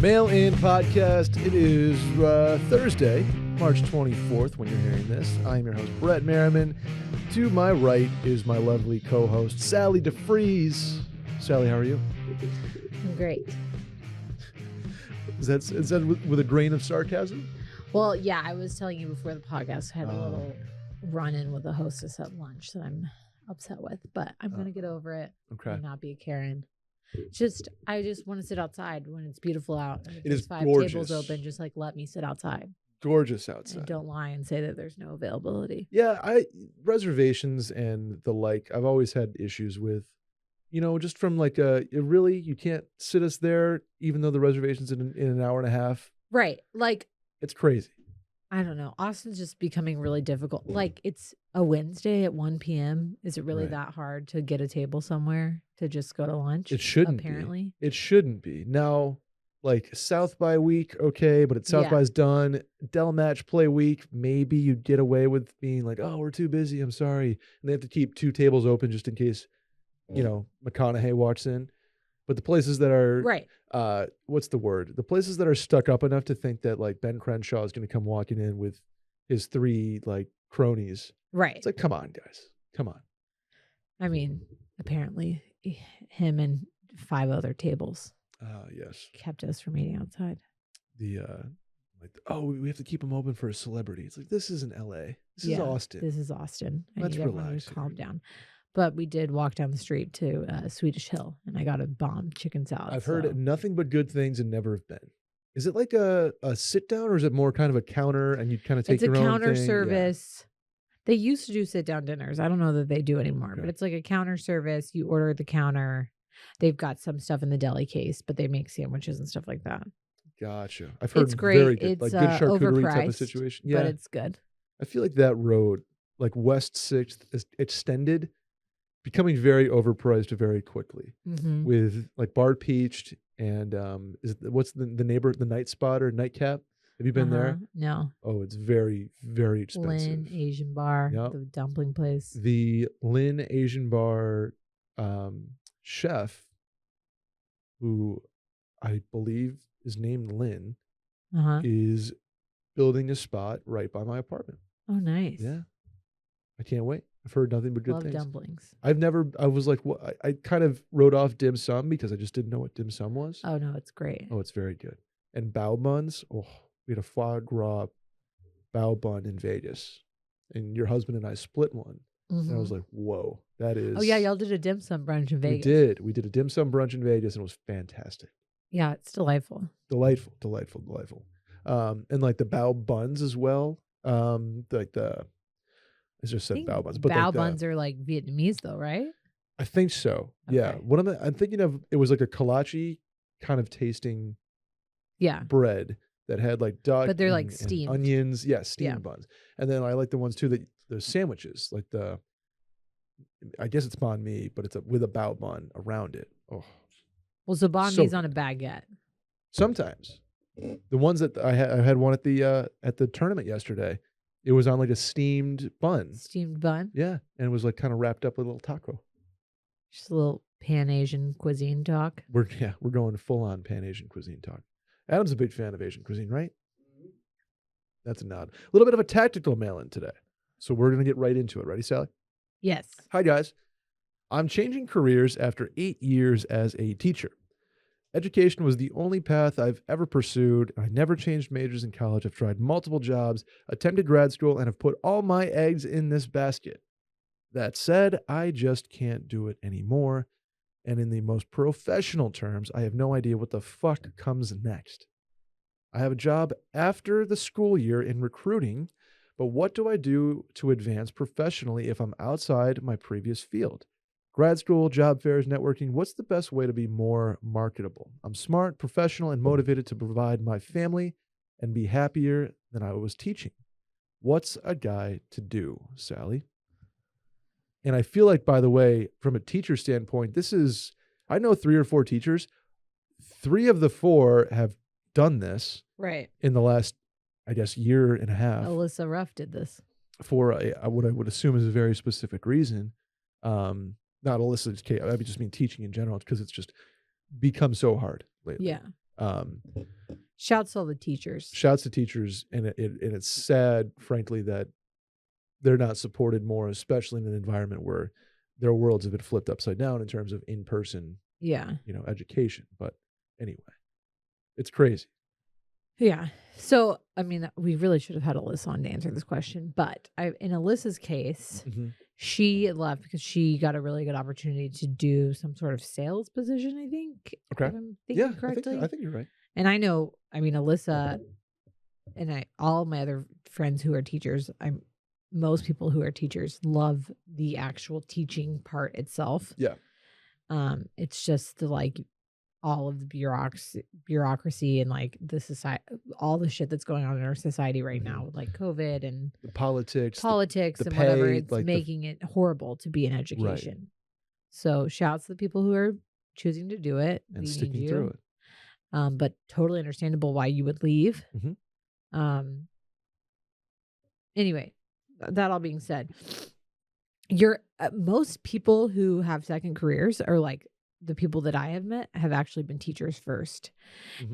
Mail-In Podcast. It is Thursday, March 24th when you're hearing this. I am your host, Brett Merriman. To my right is my lovely co-host, Sally deFries. Sally, how are you? I'm great. Is that with a grain of sarcasm? Well, yeah, I was telling you before the podcast, I had a little run-in with the hostess at lunch that I'm upset with, but I'm going to get over it and not be a Karen. I just want to sit outside when it's beautiful out. And if It is 5 gorgeous. tables open, just like let me sit outside. Gorgeous outside. And don't lie and say that there's no availability. Yeah, reservations and the like, I've always had issues with, just from like you can't sit us there even though the reservation's in an hour and a half. Right. Like, it's crazy. I don't know. Austin's just becoming really difficult. Like, it's a Wednesday at 1 p.m. Is it really that hard to get a table somewhere to just go to lunch? It shouldn't apparently. It shouldn't be. Now, like South by week, okay, but it's South by's done. Dell Match Play week, maybe you'd get away with being like, oh, we're too busy, I'm sorry. And they have to keep 2 tables open just in case, McConaughey walks in. But the places that are what's the word? The places that are stuck up enough to think that like Ben Crenshaw is going to come walking in with his 3 like cronies. Right. It's like, come on, guys. Come on. I mean, apparently him and 5 other tables yes, kept us from eating outside. We have to keep them open for a celebrity. It's like, this isn't LA. This is Austin. This is Austin. Let's relax. Calm down. But we did walk down the street to Swedish Hill, and I got a bomb chicken salad. I've heard nothing but good things and never have been. Is it like a sit down, or is it more kind of a counter and you kind of take your own thing? It's a counter service. Yeah. They used to do sit down dinners. I don't know that they do anymore, but it's like a counter service. You order at the counter. They've got some stuff in the deli case, but they make sandwiches and stuff like that. Gotcha. I've heard it's great. Very good, it's like good charcuterie type of overpriced, situation. Yeah, but it's good. I feel like that road, like West 6th, is extended, becoming very overpriced very quickly. Mm-hmm. With like Bar Peached and what's the Night Spot or Nightcap? Have you been there? No. Oh, it's very, very expensive. Lynn Asian Bar, the dumpling place. The Lynn Asian Bar chef, who I believe is named Lynn, is building a spot right by my apartment. Oh, nice. Yeah. I can't wait. I've heard nothing but good things. Love dumplings. I was like, what? I kind of wrote off dim sum because I just didn't know what dim sum was. Oh, no, it's great. Oh, it's very good. And bao buns. Oh, we had a foie gras bao bun in Vegas. And your husband and I split one. Mm-hmm. And I was like, whoa, that is. Oh, yeah. Y'all did a dim sum brunch in Vegas. We did. We did a dim sum brunch in Vegas and it was fantastic. Yeah, it's delightful. Delightful. And like the bao buns as well. I just said bao buns. But bao buns are like Vietnamese though, right? I think so. Okay. Yeah. I'm thinking of, it was like a kolache kind of tasting bread that had like duck. But they're like steamed. And onions. Yeah, steamed buns. And then I like the ones too that the sandwiches, like I guess it's banh mi, but it's with a bao bun around it. Oh. Well, so banh mi's on a baguette. Sometimes. The ones that I had one at the tournament yesterday. It was on like a steamed bun. Steamed bun? Yeah. And it was like kind of wrapped up with a little taco. Just a little Pan-Asian cuisine talk. We're going full on Pan-Asian cuisine talk. Adam's a big fan of Asian cuisine, right? That's a nod. A little bit of a tactical mail-in today. So we're going to get right into it. Ready, Sally? Yes. Hi, guys. I'm changing careers after 8 years as a teacher. Education was the only path I've ever pursued. I never changed majors in college. I've tried multiple jobs, attempted grad school, and have put all my eggs in this basket. That said, I just can't do it anymore. And in the most professional terms, I have no idea what the fuck comes next. I have a job after the school year in recruiting, but what do I do to advance professionally if I'm outside my previous field? Grad school, job fairs, networking, what's the best way to be more marketable? I'm smart, professional, and motivated to provide my family and be happier than I was teaching. What's a guy to do, Sally? And I feel like, by the way, from a teacher standpoint, I know 3 or 4 teachers. 3 of the 4 have done this in the last, I guess, year and a half. Alyssa Ruff did this. For what I would assume is a very specific reason. Not Alyssa's case. I just mean teaching in general because it's just become so hard lately. Yeah. Shouts to all the teachers. Shouts to teachers, and it's sad, frankly, that they're not supported more, especially in an environment where their worlds have been flipped upside down in terms of in-person, Yeah. education. But anyway, it's crazy. Yeah. So, I mean, we really should have had Alyssa on to answer this question, but in Alyssa's case, she left because she got a really good opportunity to do some sort of sales position, I think. Okay. If I'm thinking correctly. I think you're right. And I know, Alyssa and all my other friends who are teachers, most people who are teachers love the actual teaching part itself. Yeah. It's just the all of the bureaucracy and the society, all the shit that's going on in our society right now with COVID and the politics the and pay, whatever. It's making it horrible to be in education. Right. So shouts to the people who are choosing to do it and sticking through it. But totally understandable why you would leave. Anyway, that all being said, most people who have second careers are the people that I have met have actually been teachers first.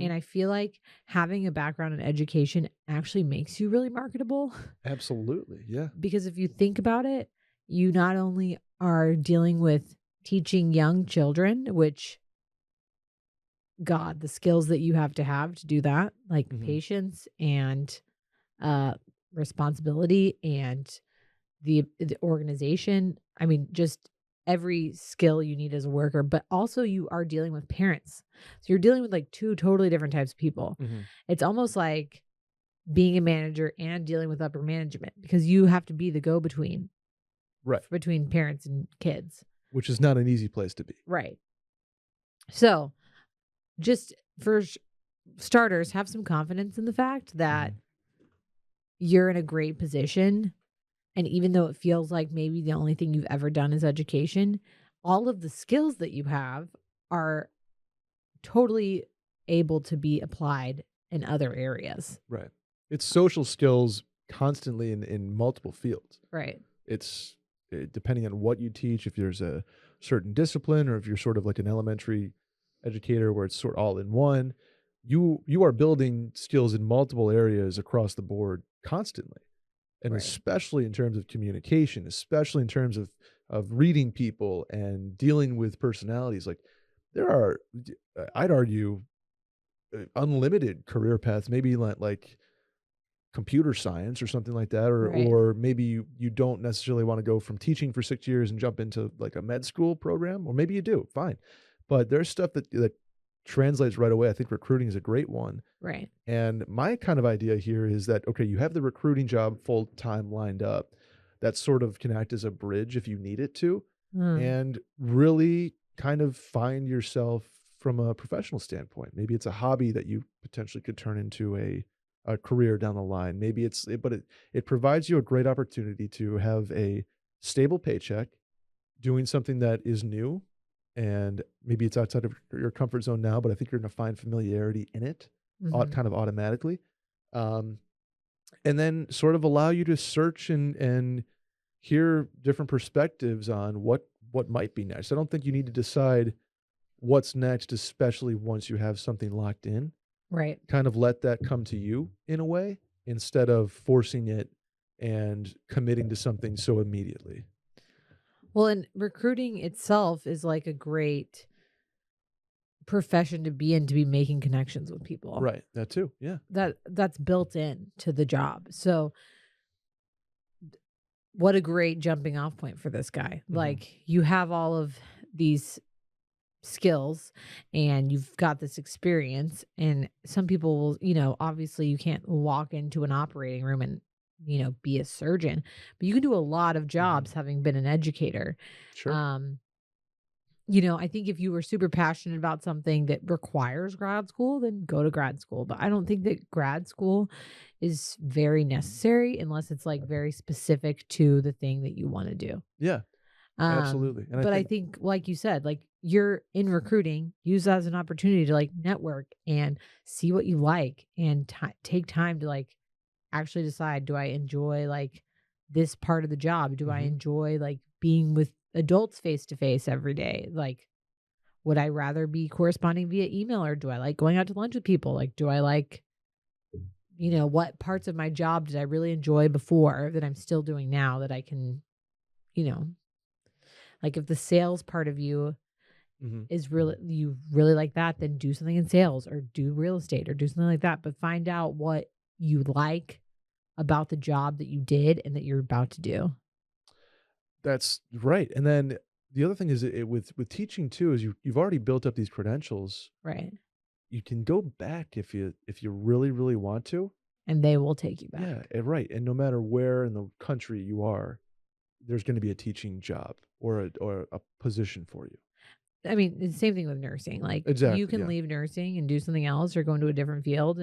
And I feel like having a background in education actually makes you really marketable. Absolutely. Yeah. Because if you think about it, you not only are dealing with teaching young children, which God, the skills that you have to do that, patience and responsibility and the organization. I mean, just every skill you need as a worker, but also you are dealing with parents. So you're dealing with two totally different types of people. It's almost like being a manager and dealing with upper management because you have to be the go-between. Right. Between parents and kids. Which is not an easy place to be. Right. So just for starters, have some confidence in the fact that you're in a great position. And even though it feels like maybe the only thing you've ever done is education, all of the skills that you have are totally able to be applied in other areas. Right. It's social skills constantly in multiple fields. Right. It's depending on what you teach, if there's a certain discipline or if you're sort of like an elementary educator where it's sort of all in one, you are building skills in multiple areas across the board constantly. And especially in terms of communication, especially in terms of reading people and dealing with personalities, there are, I'd argue, unlimited career paths, maybe like computer science or something like that, or maybe you don't necessarily want to go from teaching for 6 years and jump into a med school program, or maybe you do, fine. But there's stuff that translates right away. I think recruiting is a great one. Right. And my kind of idea here is that, okay, you have the recruiting job full-time lined up that sort of can act as a bridge if you need it to, and really kind of find yourself from a professional standpoint. Maybe it's a hobby that you potentially could turn into a career down the line. Maybe it provides you a great opportunity to have a stable paycheck doing something that is new. And maybe it's outside of your comfort zone now, but I think you're going to find familiarity in it kind of automatically. And then sort of allow you to search and hear different perspectives on what might be next. I don't think you need to decide what's next, especially once you have something locked in. Right. Kind of let that come to you in a way instead of forcing it and committing to something so immediately. Well, and recruiting itself is a great profession to be in, to be making connections with people. Right. That too. Yeah. That's built in to the job. So what a great jumping off point for this guy. You have all of these skills and you've got this experience, and some people will, obviously you can't walk into an operating room and be a surgeon, but you can do a lot of jobs having been an educator. Sure. I think if you were super passionate about something that requires grad school, then go to grad school. But I don't think that grad school is very necessary unless it's very specific to the thing that you want to do. Yeah, absolutely. And I think, like you said, you're in recruiting, use that as an opportunity to network and see what you like, and take time to actually decide, do I enjoy this part of the job? Do I enjoy being with adults face to face every day? would I rather be corresponding via email, or do I like going out to lunch with people? Like, do I like, what parts of my job did I really enjoy before that I'm still doing now that I can, like if the sales part of you is really, you really like that, then do something in sales or do real estate or do something like that. But find out what you like about the job that you did and that you're about to do. That's right. And then the other thing is with teaching too is you've already built up these credentials. Right. You can go back if you really really want to. And they will take you back. Yeah, right. And no matter where in the country you are, there's going to be a teaching job or a position for you. I mean, it's the same thing with nursing. Like Exactly, you can yeah. leave nursing and do something else or go into a different field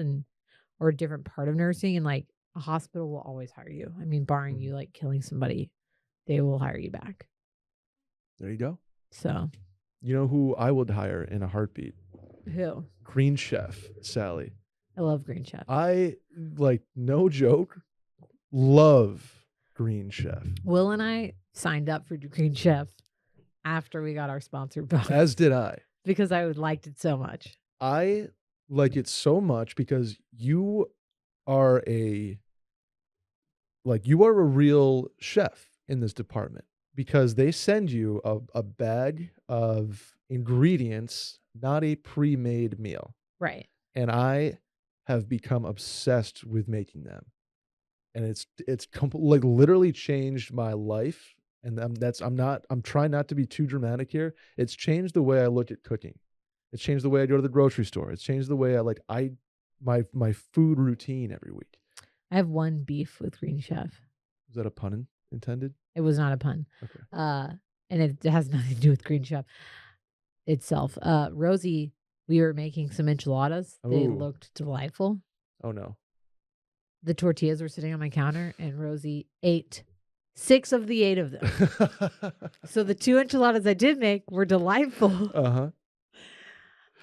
or a different part of nursing, and like a hospital will always hire you. I mean, barring you like killing somebody, they will hire you back. There you go. So, you know who I would hire in a heartbeat? Who? Green Chef Sally. I love Green Chef. I no joke, love Green Chef. Will and I signed up for Green Chef after we got our sponsored book. As did I. Because I liked it so much. I like it so much because you are a real chef in this department, because they send you a bag of ingredients, not a pre-made meal. Right. And I have become obsessed with making them. And it's literally changed my life. And I'm trying not to be too dramatic here. It's changed the way I look at cooking. It's changed the way I go to the grocery store. It's changed the way my food routine every week. I have one beef with Green Chef. Was that a pun intended? It was not a pun. Okay. And it has nothing to do with Green Chef itself. Rosie, we were making some enchiladas. They Ooh. looked delightful. Oh no. The tortillas were sitting on my counter and Rosie ate 6 of the 8 of them. So the 2 enchiladas I did make were delightful. Uh-huh.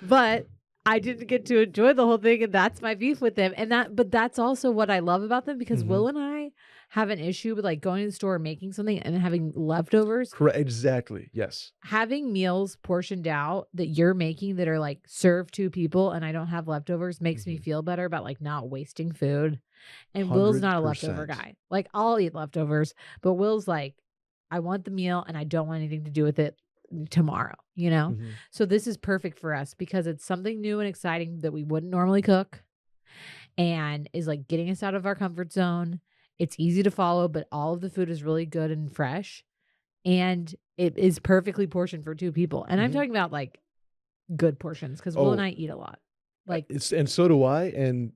But I didn't get to enjoy the whole thing, and that's my beef with them. But that's also what I love about them, because Will and I have an issue with like going to the store and making something and having leftovers. Correct. Exactly. Yes. Having meals portioned out that you're making that are like served 2 people and I don't have leftovers makes me feel better about like not wasting food. And 100%. Will's not a leftover guy. Like I'll eat leftovers, but Will's like, I want the meal and I don't want anything to do with it tomorrow, So this is perfect for us because it's something new and exciting that we wouldn't normally cook and is like getting us out of our comfort zone. It's easy to follow, but all of the food is really good and fresh, and it is perfectly portioned for 2 people. And I'm talking about like good portions, because Will and I eat a lot. Like and so do I, and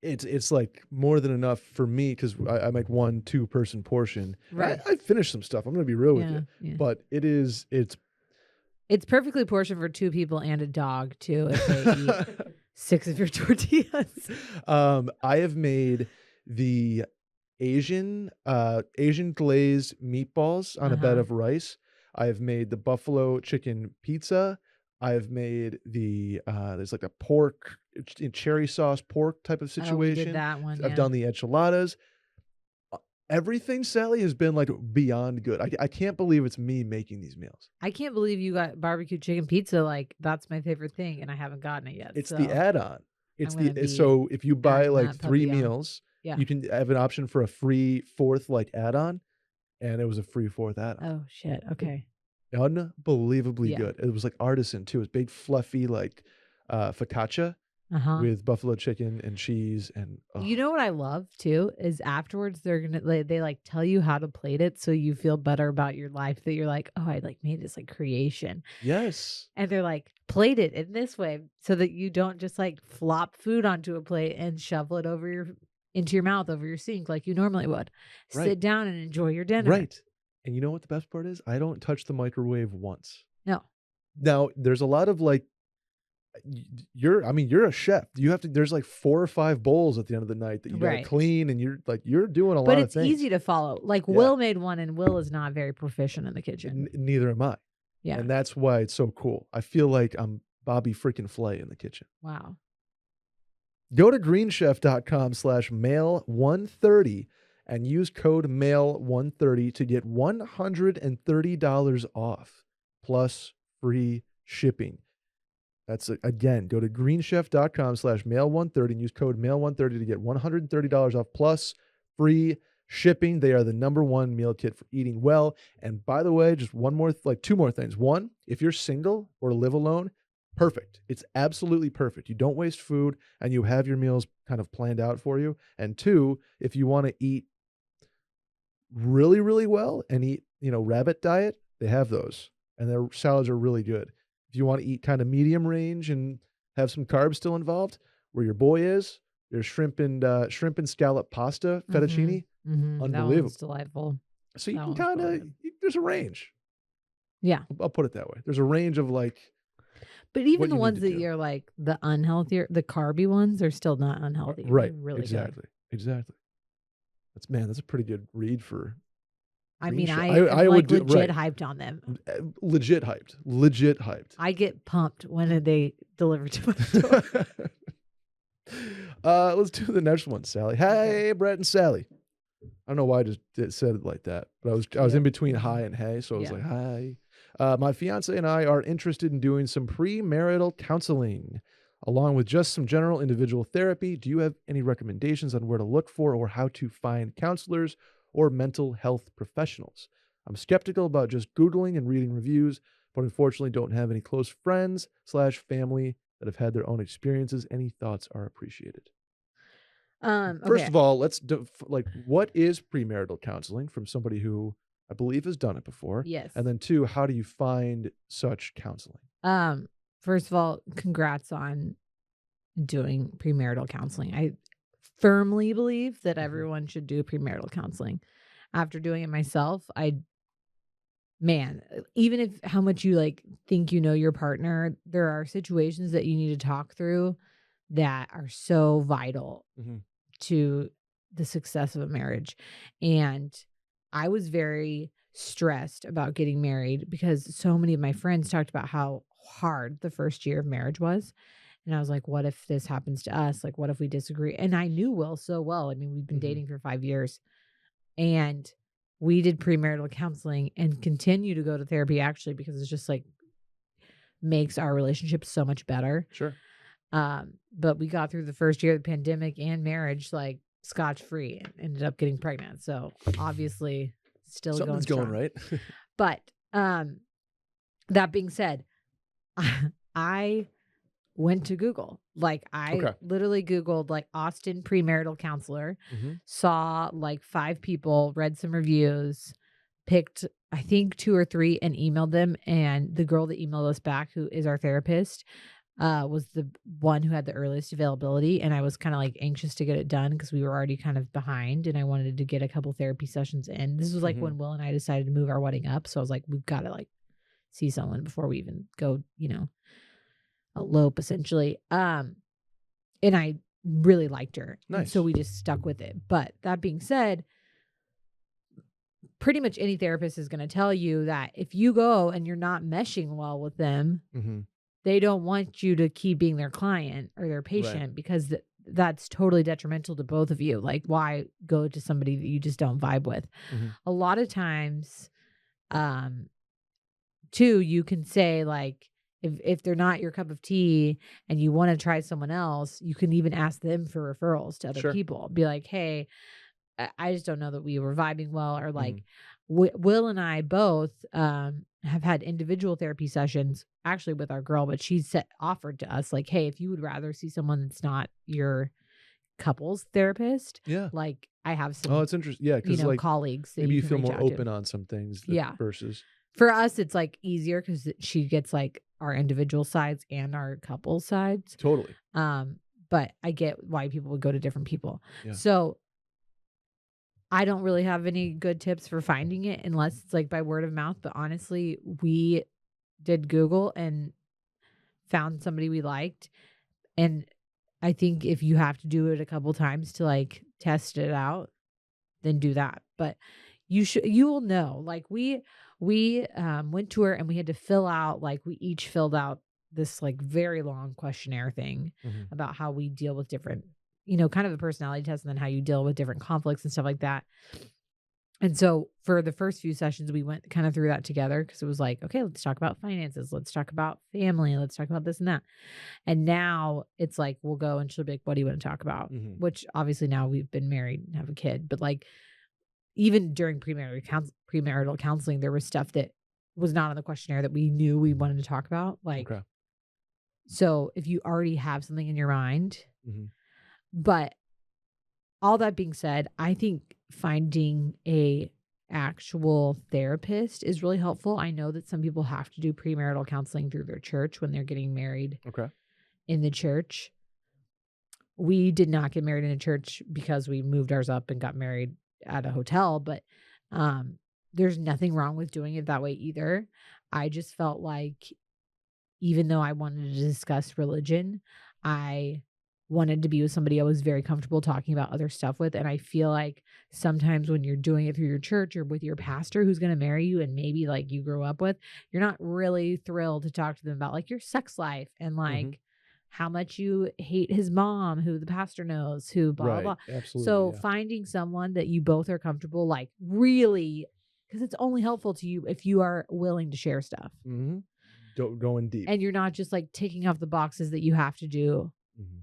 it's like more than enough for me, because I make 1-2 person portion. Right. I finished some stuff. I'm gonna be real with you, but it's perfectly portioned for 2 people and a dog too if they eat 6 of your tortillas. I have made the Asian glazed meatballs on a bed of rice. I have made the buffalo chicken pizza. I have made the there's like a pork cherry sauce pork type of situation. We did that one. I've done the enchiladas. Everything, Sally, has been like beyond good. I can't believe it's me making these meals. I can't believe you got barbecue chicken pizza. Like that's my favorite thing, and I haven't gotten it yet. It's the add-on. So if you buy like 3 meals, you can have an option for a free 4th like add-on, and it was a free 4th add-on. Oh shit! Okay. Unbelievably good. It was like artisan too. It was big fluffy like focaccia with buffalo chicken and cheese, and you know what I love too is afterwards they like tell you how to plate it so you feel better about your life, that you're like, oh, I like made this like creation. Yes. And they're like, plate it in this way so that you don't just like flop food onto a plate and shovel it into your mouth over your sink like you normally would. Right. Sit down and enjoy your dinner. Right. And you know what the best part is? I don't touch the microwave once. No. Now, there's a lot of like, you're a chef. There's like 4 or 5 bowls at the end of the night that you gotta clean, and you're doing a lot of things. But it's easy to follow. Like Will made one, and Will is not very proficient in the kitchen. Neither am I. Yeah. And that's why it's so cool. I feel like I'm Bobby freaking Flay in the kitchen. Wow. Go to greenchef.com/mail130 and use code mail130 to get $130 off plus free shipping. That's again, go to greenchef.com/mail130 and use code mail130 to get $130 off plus free shipping. They are the #1 meal kit for eating well. And by the way, just one more, two more things. One, if you're single or live alone, perfect. It's absolutely perfect. You don't waste food and you have your meals kind of planned out for you. And two, if you want to eat really, really well and eat, rabbit diet, they have those. And their salads are really good. If you want to eat kind of medium range and have some carbs still involved, where your boy is, there's shrimp and scallop pasta fettuccine. That Unbelievable. one's delightful. So you That can one's kind really of, good. there's a range. Yeah. I'll put it that way. There's a range of But what even the you need ones to that do. you're like the unhealthier, the carby ones are still not unhealthy. Right. They're really Exactly. good. Exactly. That's a pretty good read for I Green mean, Chef. I would do legit right. hyped on them. Legit hyped. Legit hyped. I get pumped when they deliver to my door. Let's do the next one, Sally. Hey, Brett and Sally. I don't know why I just said it like that, but I was in between hi and hey, so I was Yeah. like, hi. My fiance and I are interested in doing some pre-marital counseling, along with just some general individual therapy. Do you have any recommendations on where to look for or how to find counselors or mental health professionals? I'm skeptical about just Googling and reading reviews, but unfortunately don't have any close friends/family that have had their own experiences. Any thoughts are appreciated. First Okay. of all, let's what is premarital counseling from somebody who I believe has done it before? Yes. And then two, how do you find such counseling? First of all, congrats on doing premarital counseling. I firmly believe that everyone should do premarital counseling. After doing it myself, even if how much you think you know your partner, there are situations that you need to talk through that are so vital to the success of a marriage. And I was very stressed about getting married because so many of my friends talked about how hard the first year of marriage was. And I was like, what if this happens to us? Like, what if we disagree? And I knew Will so well. I mean, we've been dating for 5 years. And we did premarital counseling and continue to go to therapy actually because it's just makes our relationship so much better. Sure. But we got through the first year of the pandemic and marriage scotch-free and ended up getting pregnant. So obviously still Something's going right. But that being said, I went to Google. I literally Googled Austin premarital counselor, saw 5 people, read some reviews, picked I think 2 or 3 and emailed them. And the girl that emailed us back, who is our therapist, was the one who had the earliest availability. And I was kind of anxious to get it done because we were already kind of behind and I wanted to get a couple therapy sessions in. This was when Will and I decided to move our wedding up. So I was like, we've got to see someone before we even go, elope essentially. And I really liked her. Nice. And so we just stuck with it. But that being said, pretty much any therapist is going to tell you that if you go and you're not meshing well with them, they don't want you to keep being their client or their patient because that's totally detrimental to both of you. Why go to somebody that you just don't vibe with? A lot of times, too, you can say if they're not your cup of tea and you want to try someone else, you can even ask them for referrals to other people. Be like, hey, I just don't know that we were vibing well. Or Will and I both have had individual therapy sessions actually with our girl, but she offered to us hey, if you would rather see someone that's not your couples therapist, I have some. Oh, it's interesting. Yeah, because colleagues that maybe you can feel reach more out to. open on some things. Versus for us, it's easier because she gets our individual sides and our couple sides. Totally. But I get why people would go to different people. Yeah. So I don't really have any good tips for finding it unless it's by word of mouth. But honestly, we did Google and found somebody we liked. And I think if you have to do it a couple times to test it out, then do that. But you will know. We went to her and we had to fill out, we each filled out this very long questionnaire thing about how we deal with different, kind of a personality test and then how you deal with different conflicts and stuff like that. And so for the first few sessions, we went kind of through that together because it was like, okay, let's talk about finances. Let's talk about family. Let's talk about this and that. And now it's like, we'll go and she'll be like, what do you want to talk about? Mhm. Which obviously now we've been married and have a kid. But like, even during premarital counseling, there was stuff that was not on the questionnaire that we knew we wanted to talk about. Like, Okay. so if you already have something in your mind, Mhm. but all that being said, I think finding a actual therapist is really helpful. I know that some people have to do premarital counseling through their church when they're getting married Okay. in the church. We did not get married in a church because we moved ours up and got married at a hotel, but um there's nothing wrong with doing it that way either. I just felt like even though I wanted to discuss religion, I wanted to be with somebody I was very comfortable talking about other stuff with. And I feel like sometimes when you're doing it through your church or with your pastor who's going to marry you and maybe like you grew up with, you're not really thrilled to talk to them about like your sex life and Mhm. like how much you hate his mom, who the pastor knows, who blah, blah, Right. blah. Absolutely. So Yeah. finding someone that you both are comfortable, like really, because it's only helpful to you if you are willing to share stuff Mhm. Going deep. and you're not just like ticking off the boxes that you have to do Mhm.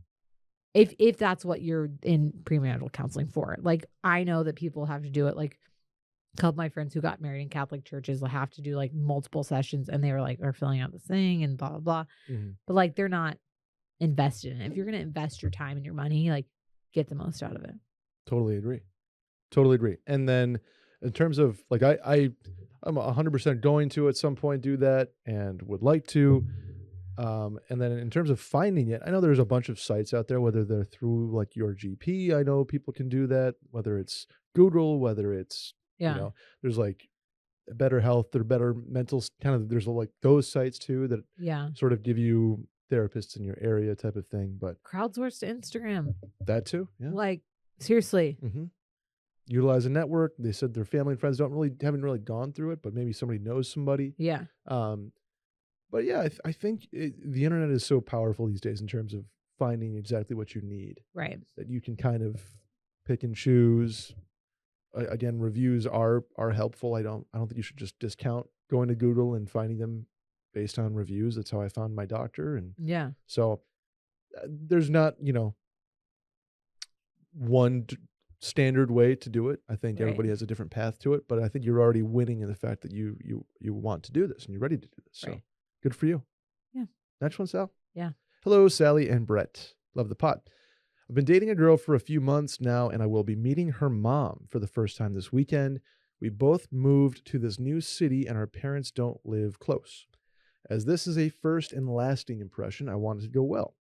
if that's what you're in premarital counseling for. Like I know that people have to do it. Like a couple of my friends who got married in Catholic churches will have to do like multiple sessions and they were like are filling out this thing and blah blah blah. Mhm. But like they're not invested in it. If you're gonna invest your time and your money, like get the most out of it. Totally agree. Totally agree. And then in terms of like I'm 100% going to at some point do that and would like to. And then in terms of finding it, I know there's a bunch of sites out there, whether they're through like your GP. I know people can do that, whether it's Google, whether it's, Yeah. there's like Better Health or Better Mental, kind of, there's like those sites too that Yeah. sort of give you therapists in your area type of thing. But Crowdsource to Instagram. that too. Yeah. Like seriously. Hmm. Utilize a network. They said their family and friends haven't really gone through it, but maybe somebody knows somebody. Yeah. Um, But yeah, I think the internet is so powerful these days in terms of finding exactly what you need Right. that you can kind of pick and choose. Again, reviews are helpful. I don't think you should just discount going to Google and finding them based on reviews. That's how I found my doctor, and Yeah. so there's not one standard way to do it. I think Right. everybody has a different path to it, but I think you're already winning in the fact that you want to do this and you're ready to do this. So Right. good for you. Yeah. Next one, Sal. Yeah. Hello, Sally and Brett. Love the pot. I've been dating a girl for a few months now, and I will be meeting her mom for the first time this weekend. We both moved to this new city, and our parents don't live close. As this is a first and lasting impression, I want it to go well.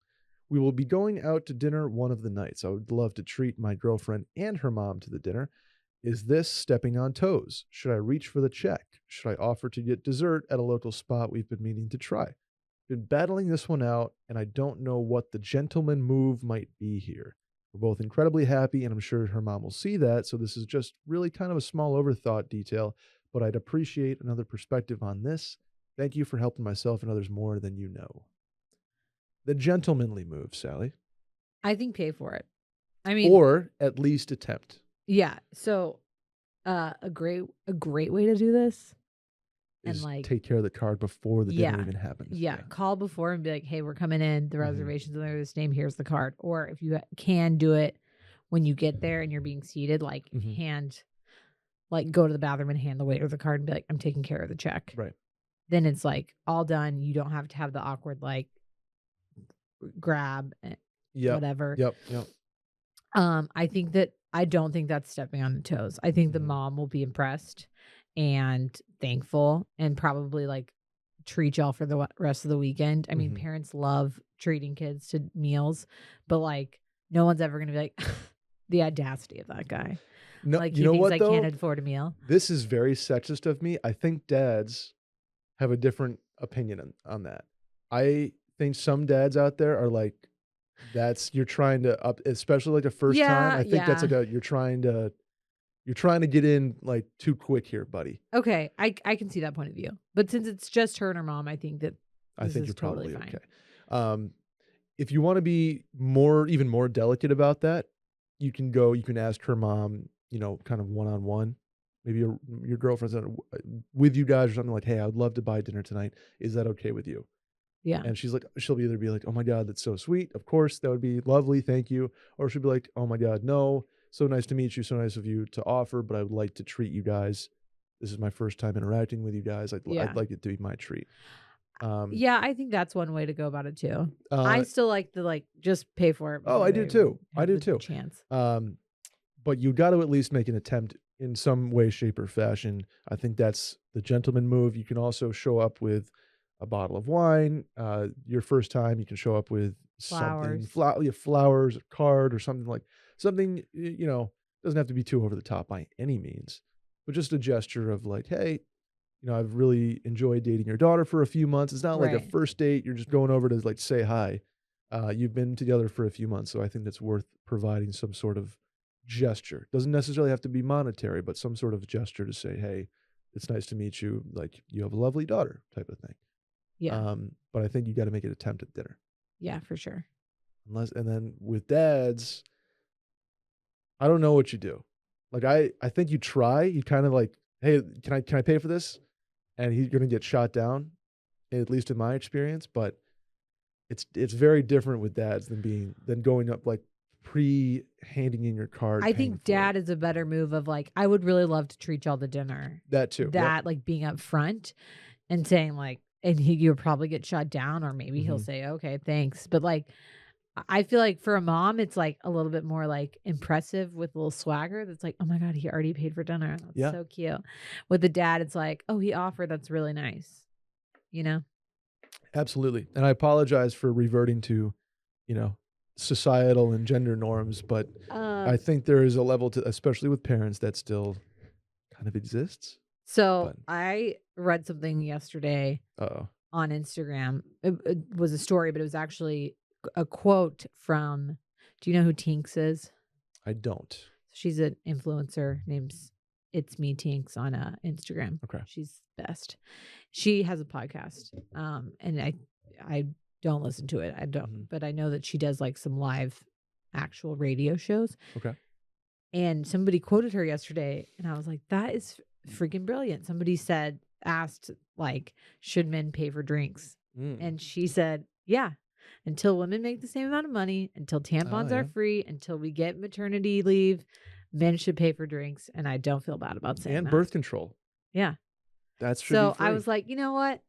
We will be going out to dinner one of the nights. I would love to treat my girlfriend and her mom to the dinner. Is this stepping on toes? Should I reach for the check? Should I offer to get dessert at a local spot we've been meaning to try? Been battling this one out, and I don't know what the gentleman move might be here. We're both incredibly happy, and I'm sure her mom will see that, so this is just really kind of a small overthought detail, but I'd appreciate another perspective on this. Thank you for helping myself and others more than you know. The gentlemanly move, Sally. I think pay for it. I mean, Or at least attempt. yeah. So a great way to do this and Is like take care of the card before the dinner yeah. even happens. Yeah, call before and be like, "Hey, we're coming in. The Mhm. reservations under this name. Here's the card." Or if you can do it when you get there and you're being seated, like Mhm. go to the bathroom and hand the waiter the card and be like, "I'm taking care of the check." Right. Then it's like all done. You don't have to have the awkward like grab Yep. whatever. Yep. Yep. I don't think that's stepping on the toes. I think the Mhm. mom will be impressed and thankful and probably like treat y'all for the rest of the weekend. I mean, Mhm. parents love treating kids to meals, but like no one's ever going to be like the audacity of that guy. No, Like you he know thinks what I though? can't afford a meal. This is very sexist of me. I think dads have a different opinion on that. I think some dads out there are like, you're trying to up, especially like a first time. Yeah, I think that's yeah. like you're trying to get in like too quick here, buddy. Okay, I can see that point of view. But since it's just her and her mom, I think that I this think is you're totally probably fine. okay. If you want to be even more delicate about that, you can ask her mom, kind of one on one. maybe your girlfriend's with you guys or something like, "Hey, I would love to buy dinner tonight. Is that okay with you?" Yeah. And she'll either be like, "Oh my god, that's so sweet. Of course, that would be lovely. Thank you." Or she'll be like, "Oh my god, no. So nice to meet you. So nice of you to offer, but I would like to treat you guys. This is my first time interacting with you guys. I'd Yeah. like it to be my treat." Um, Yeah, I think that's one way to go about it too. I uh, still like the just pay for it oh, I before do they even too. I have do the too. chance. But you got to at least make an attempt in some way, shape, or fashion. I think that's the gentleman move. You can also show up with a bottle of wine. Your first time, you can show up with something, Flowers. flowers, a card, or something something. Doesn't have to be too over the top by any means, but just a gesture of like, hey, I've really enjoyed dating your daughter for a few months. It's not like a Right. first date. You're just going over to like say hi. You've been together for a few months, so I think that's worth providing some sort of gesture. Doesn't necessarily have to be monetary, but some sort of gesture to say, "Hey, it's nice to meet you. Like you have a lovely daughter," type of thing. Yeah. But I think you got to make an attempt at dinner. Yeah, for sure. And then with dads, I don't know what you do. Like I think you try. You kind of like, "Hey, can I pay for this?" And he's gonna get shot down, at least in my experience. But it's very different with dads than going up like handing in your card, I paying think for it. dad is a better move of I would really love to treat y'all to dinner. That too. Yep. That being up front and saying and you'll probably get shot down, or maybe he'll Hmm. say, okay, thanks. But I feel like for a mom, it's a little bit more impressive with a little swagger. That's oh my God, he already paid for dinner. That's Yeah. so cute. With the dad, it's oh, he offered. That's really nice. You know? Absolutely. And I apologize for reverting to, you know, societal and gender norms, but I Um, think there is a level to, especially with parents, that still kind of exists. so But I read something yesterday oh, on Instagram. It was a story, but it was actually a quote from, do you know who Tinks is? I don't. She's an influencer named It's Me Tinks on Instagram. Okay. She's best. She has a podcast. And I don't listen to it. I don't, Mhm. but I know that she does some live actual radio shows. Okay. And somebody quoted her yesterday, and I was like, that is freaking brilliant. Somebody asked, should men pay for drinks? Mm. And she said, yeah, until women make the same amount of money, until Oh tampons are yeah. free, until we get maternity leave, men should pay for drinks. And I don't feel bad about saying And that. birth control. Yeah. That should be So I free. was like, you know what?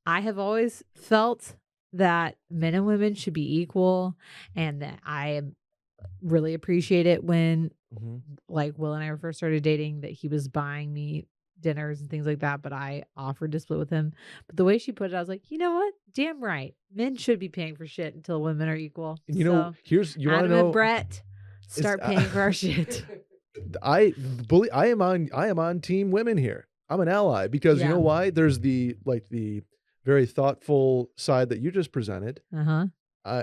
I have always felt that men and women should be equal, and that I really appreciate it when Hmm. Will and I first started dating, that he was buying me dinners and things like that, but I offered to split with him. But the way she put it, I was like, you know what? Damn right. Men should be paying for shit until women are equal. And So you want to Adam and know Brett, is start paying for our shit. I am on team women here. I'm an ally because you Yeah. know why? There's the very thoughtful side that you just presented. Uh-huh.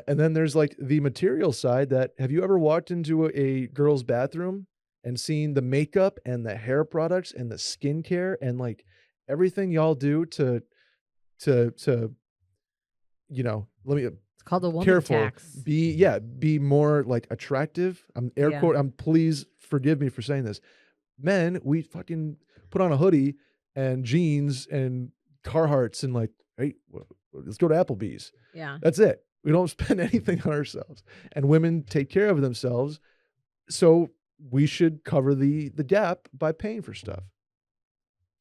And then there's the material side that have you ever walked into a girl's bathroom and seen the makeup and the hair products and the skincare and everything y'all do to let me It's called a woman careful tax. be more attractive. I'm air Yeah. quote. I'm please forgive me for saying this. Men, we fucking put on a hoodie and jeans and Carhartts and hey, let's go to Applebee's. Yeah. That's it. We don't spend anything on ourselves. And women take care of themselves. So we should cover the gap by paying for stuff.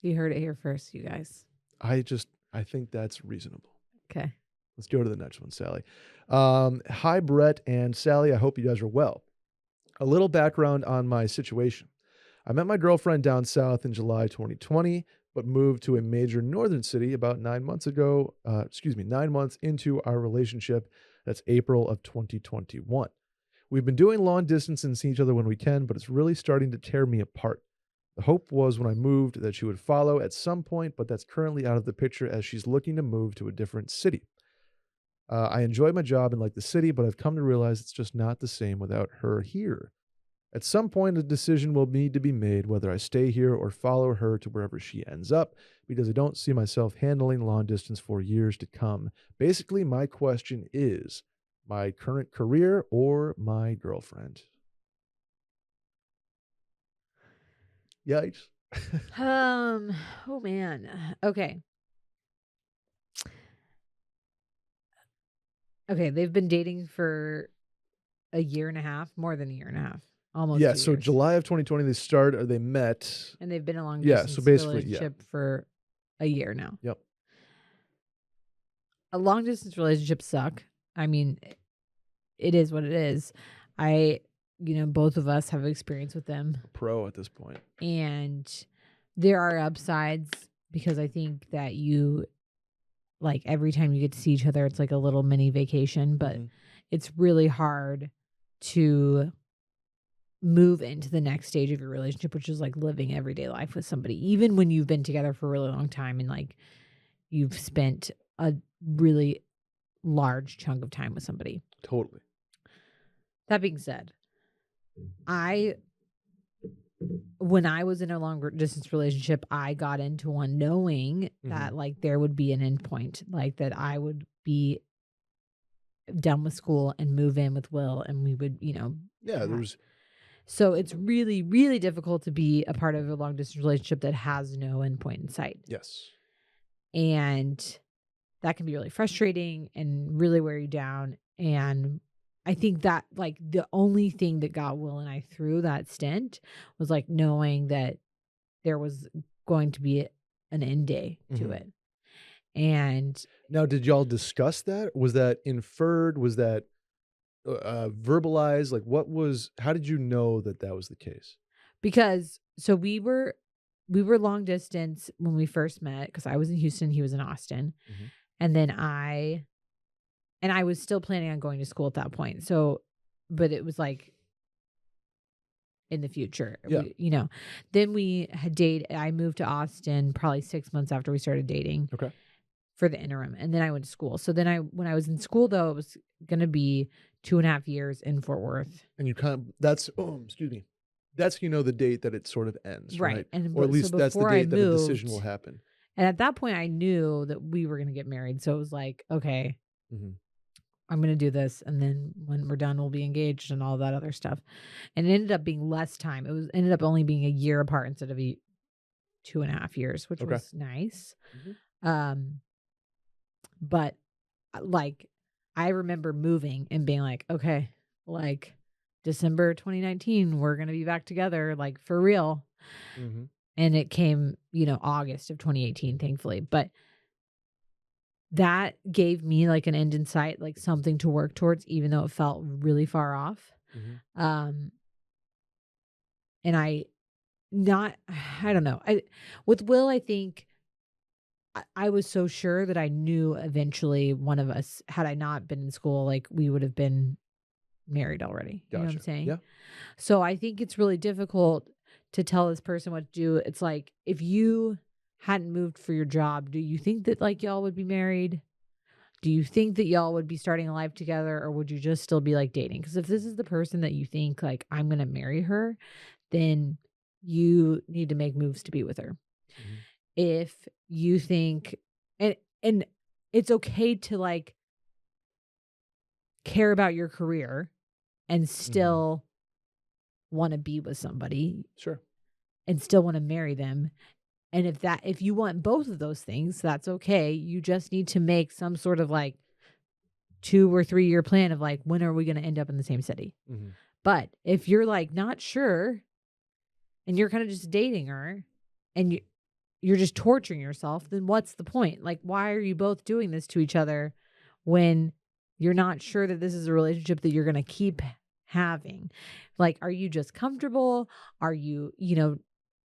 You heard it here first, you guys. I think that's reasonable. Okay. Let's go to the next one, Sally. Hi, Brett and Sally. I hope you guys are well. A little background on my situation. I met my girlfriend down south in July 2020, but moved to a major northern city about 9 months ago. 9 months into our relationship. That's April of 2021. We've been doing long distance and see each other when we can, but it's really starting to tear me apart. The hope was when I moved that she would follow at some point, but that's currently out of the picture as she's looking to move to a different city. I enjoy my job and like the city, but I've come to realize it's just not the same without her here. At some point, a decision will need to be made whether I stay here or follow her to wherever she ends up, because I don't see myself handling long distance for years to come. Basically, my question is my current career or my girlfriend? Yikes. Oh man. Okay. Okay, they've been dating for a year and a half, more than a year and a half, almost Yeah, 2 so years. July of 2020 they met. And they've been a long Yeah, so distance basically, yeah. relationship for a year now. Yep. A long distance relationship suck. I mean, it is what it is. Both of us have experience with them. A pro at this point. And there are upsides because I think that like every time you get to see each other, it's like a little mini vacation, but it's really hard to move into the next stage of your relationship, which is like living everyday life with somebody, even when you've been together for a really long time and like you've spent a really large chunk of time with somebody. Totally. That being said, when I was in a longer distance relationship, I got into one knowing that like there would be an end point, like that I would be done with school and move in with Will and we would, Yeah, there's so it's really, really difficult to be a part of a long distance relationship that has no end point in sight. yes. And that can be really frustrating and really wear you down. And I think that like the only thing that got Will and I through that stint was like knowing that there was going to be an end day to it. And now, did y'all discuss that? Was that inferred? Was that verbalized? Like, how did you know that that was the case? because so we were long distance when we first met because I was in Houston, he was in Austin. And then I was still planning on going to school at that point. So, but it was like in the future, Yeah. Then we had dated. I moved to Austin probably 6 months after we started dating. Okay. For the interim. And then I went to school. So then when I was in school though, it was going to be 2.5 years in Fort Worth. And you excuse me. That's, the date that it sort of ends, right? And or at least so that's the before date I that a decision moved, will happen. And at that point I knew that we were going to get married. So it was like, okay, I'm going to do this. And then when we're done, we'll be engaged and all that other stuff. And it ended up being less time. Ended up only being a year apart instead of 2.5 years, which was nice. But like, I remember moving and being like, okay, like December 2019, we're going to be back together, like for real. And it came, August of 2018, thankfully. But that gave me like an end in sight, like something to work towards, even though it felt really far off. And I don't know. With Will, I think I was so sure that I knew eventually one of us, had I not been in school, like we would have been married already. You know what I'm saying? Yeah. So I think it's really difficult to tell this person what to do. It's like, if you hadn't moved for your job, do you think that like y'all would be married? Do you think that y'all would be starting a life together, or would you just still be like dating? Because if this is the person that you think like, I'm going to marry her, then you need to make moves to be with her. If you think, and it's okay to like care about your career and still want to be with somebody. Sure. And still want to marry them. And if you want both of those things, that's okay. You just need to make some sort of like 2 or 3 year plan of like, when are we going to end up in the same city? But if you're like not sure and you're kind of just dating her and you're just torturing yourself, then what's the point? Like, why are you both doing this to each other when you're not sure that this is a relationship that you're going to keep having? Like, are you just comfortable? Are you,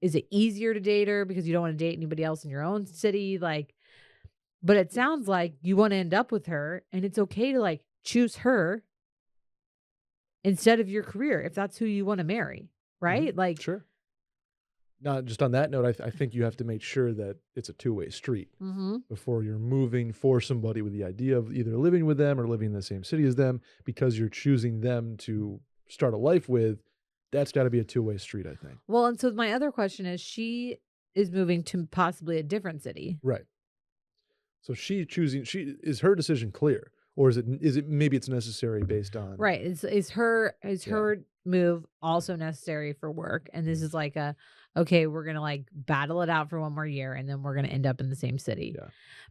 is it easier to date her because you don't want to date anybody else in your own city? Like, but it sounds like you want to end up with her, and it's okay to like choose her instead of your career if that's who you want to marry, right? Like, sure. Not just on that note, I think you have to make sure that it's a two-way street before you're moving for somebody with the idea of either living with them or living in the same city as them, because you're choosing them to start a life with. That's got to be a two-way street, I think. Well, and so my other question is, she is moving to possibly a different city. Right. So is her decision clear? Or is it maybe it's necessary based on. Right. Is her move also necessary for work? And this is like a okay, we're going to like battle it out for one more year and then we're going to end up in the same city. Yeah.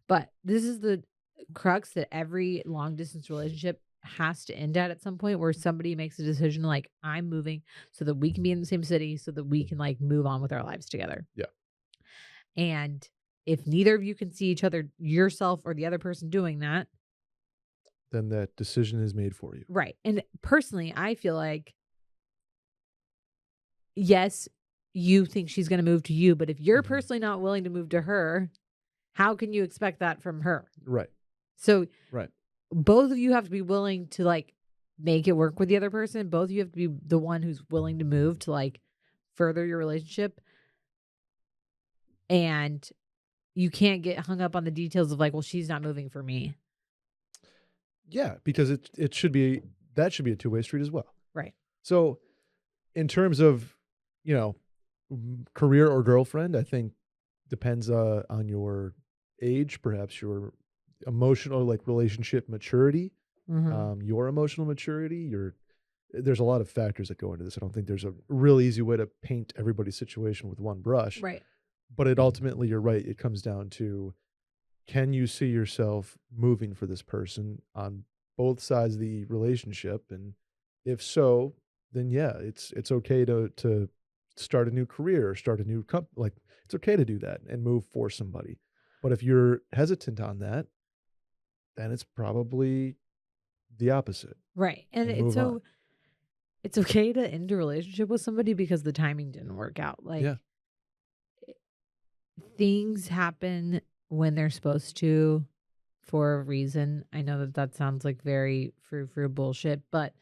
But this is the crux that every long distance relationship has to end at some point, where somebody makes a decision like, I'm moving so that we can be in the same city, so that we can like move on with our lives together. Yeah. And if neither of you can see each other, yourself or the other person doing that, then that decision is made for you. Right. And personally, I feel like, yes, you think she's going to move to you, but if you're personally not willing to move to her, how can you expect that from her? Right. So right. Both of you have to be willing to like make it work with the other person. Both of you have to be the one who's willing to move to like further your relationship. And you can't get hung up on the details of like, well, she's not moving for me. Yeah, because it should be, that should be a two-way street as well. Right. So in terms of, career or girlfriend, I think depends on your age, perhaps your emotional, like relationship maturity, your emotional maturity, there's a lot of factors that go into this. I don't think there's a real easy way to paint everybody's situation with one brush. Right. But it ultimately, you're right, it comes down to, can you see yourself moving for this person on both sides of the relationship? And if so, then yeah, it's okay to start a new career, start a new company. Like, it's okay to do that and move for somebody. But if you're hesitant on that, then it's probably the opposite. Right. And it's okay to end a relationship with somebody because the timing didn't work out. Like, things happen when they're supposed to for a reason. I know that sounds like very frou-frou bullshit, but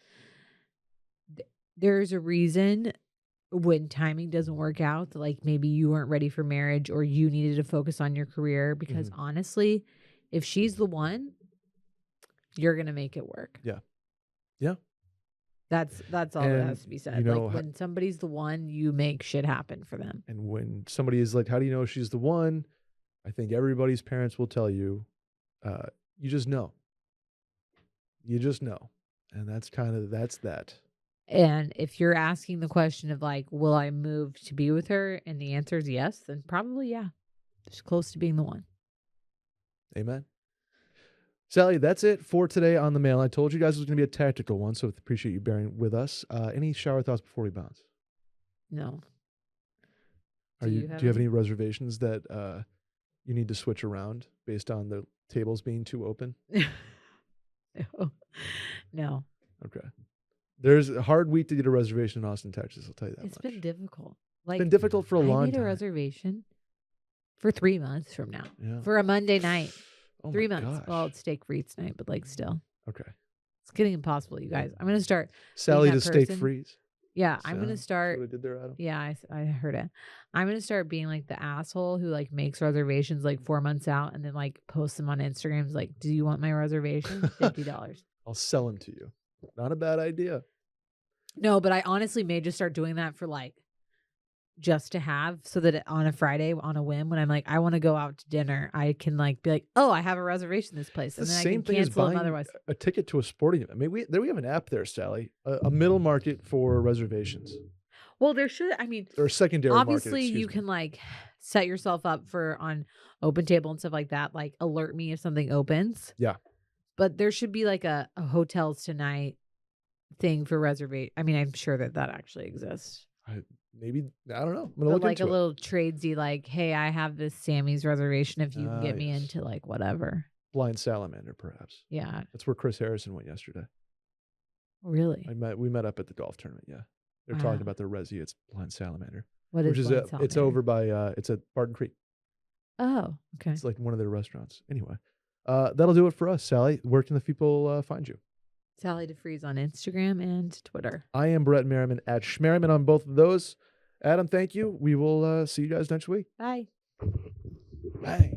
there's a reason when timing doesn't work out, that like maybe you weren't ready for marriage or you needed to focus on your career, because honestly, if she's the one, you're going to make it work. Yeah. Yeah. That's all that has to be said. Like, when somebody's the one, you make shit happen for them. And when somebody is like, how do you know she's the one? I think everybody's parents will tell you, you just know. You just know. And that's that. And if you're asking the question of like, will I move to be with her? And the answer is yes, then probably yeah. It's close to being the one. Amen. Sally, that's it for today on the mail. I told you guys it was going to be a tactical one, so appreciate you bearing with us. Any shower thoughts before we bounce? No. Do you have any reservations that you need to switch around based on the tables being too open? No. Okay. There's a hard week to get a reservation in Austin, Texas. I'll tell you that It's been difficult. Like, it's been difficult for a long time. I made a reservation for 3 months from now. Yeah. For a Monday night. Oh 3 my months. gosh. Well, it's steak frites night, but like still. Okay. It's getting impossible, you guys. I'm going to start. Sally to steak freeze. Yeah, I'm going to start. See what I did there, Adam? Yeah, I heard it. I'm going to start being like the asshole who like makes reservations like 4 months out and then like posts them on Instagrams like, do you want my reservation? $50. I'll sell them to you. Not a bad idea. No, but I honestly may just start doing that for like, just to have, so that on a Friday on a whim, when I'm like, I want to go out to dinner, I can like be like, oh, I have a reservation this place. And then I can cancel them otherwise. A ticket to a sporting event. I mean, we have an app there, Sally, a middle market for reservations. Well, there should, I mean, or secondary obviously market, you can like set yourself up for on Open Table and stuff like that, like alert me if something opens. Yeah. But there should be like a hotels tonight thing for reservation. I mean, I'm sure that actually exists. Maybe, I don't know. I'm gonna look like into a little tradesy, like, hey, I have this Sammy's reservation if you can get me yes. into like whatever. Blind Salamander, perhaps. Yeah. That's where Chris Harrison went yesterday. Really? We met up at the golf tournament, yeah. They're talking about their resi. It's Blind Salamander. What is Blind Salamander? It's over by, it's at Barton Creek. Oh, okay. It's like one of their restaurants. Anyway, that'll do it for us, Sally. Where can the people find you? Sally deFries on Instagram and Twitter. I am Brett Merriman at Schmerriman on both of those. Adam, thank you. We will see you guys next week. Bye. Bye.